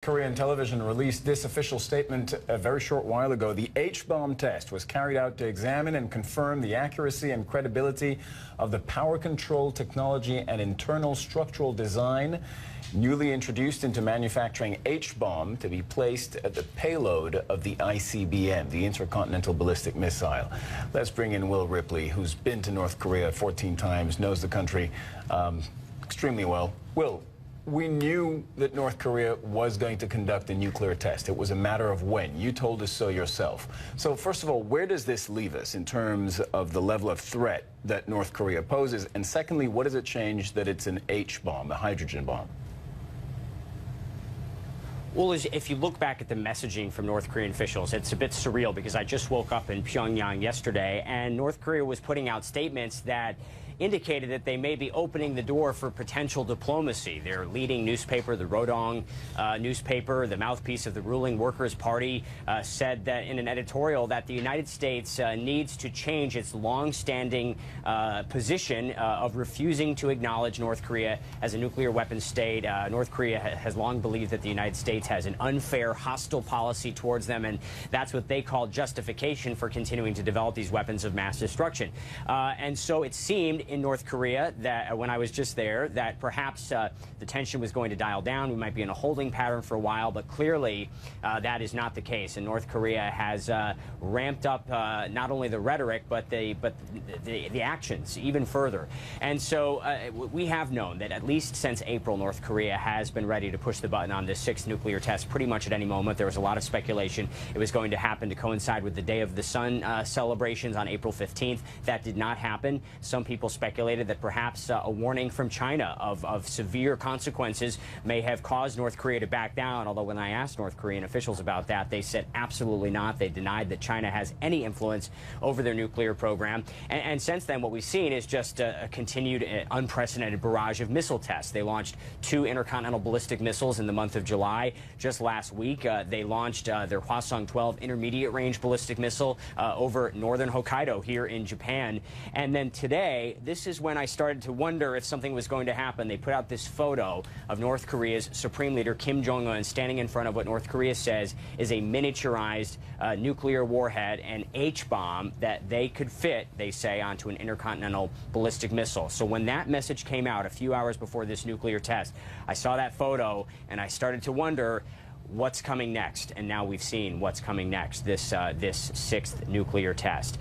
Korean television released this official statement a very short while ago. The H-bomb test was carried out to examine and confirm the accuracy and credibility of the power control technology and internal structural design newly introduced into manufacturing H-bomb to be placed at the payload of the ICBM, the Intercontinental Ballistic Missile. Let's bring in Will Ripley, who's been to North Korea 14 times, knows the country extremely well. Will, we knew that North Korea was going to conduct a nuclear test. It was a matter of when. You told us so yourself. So first of all, where does this leave us in terms of the level of threat that North Korea poses? And secondly, what does it change that it's an H-bomb, a hydrogen bomb? Well, if you look back at the messaging from North Korean officials, it's a bit surreal because I just woke up in Pyongyang yesterday and North Korea was putting out statements that indicated that they may be opening the door for potential diplomacy. Their leading newspaper, the Rodong newspaper, the mouthpiece of the ruling Workers' Party, said that in an editorial that the United States needs to change its long-standing position of refusing to acknowledge North Korea as a nuclear weapons state. North Korea has long believed that the United States has an unfair, hostile policy towards them, and that's what they call justification for continuing to develop these weapons of mass destruction. And so it seemed in North Korea that when I was just there that perhaps the tension was going to dial down. We might be in a holding pattern for a while, but clearly that is not the case. And North Korea has ramped up not only the rhetoric but the actions even further. And so we have known that at least since April, North Korea has been ready to push the button on this sixth nuclear test pretty much at any moment. There was a lot of speculation it was going to happen to coincide with the Day of the Sun celebrations on April 15th. That did not happen. Some people speculated that perhaps a warning from China of severe consequences may have caused North Korea to back down, although when I asked North Korean officials about that, they said absolutely not. They denied that China has any influence over their nuclear program. And since then, what we've seen is just a continued unprecedented barrage of missile tests. They launched 2 intercontinental ballistic missiles in the month of July. Just last week, they launched their Hwasong-12 intermediate-range ballistic missile over northern Hokkaido here in Japan. And then today, this is when I started to wonder if something was going to happen. They put out this photo of North Korea's Supreme Leader Kim Jong-un standing in front of what North Korea says is a miniaturized nuclear warhead, an H-bomb that they could fit, they say, onto an intercontinental ballistic missile. So when that message came out a few hours before this nuclear test, I saw that photo and I started to wonder what's coming next. And now we've seen what's coming next, this sixth nuclear test.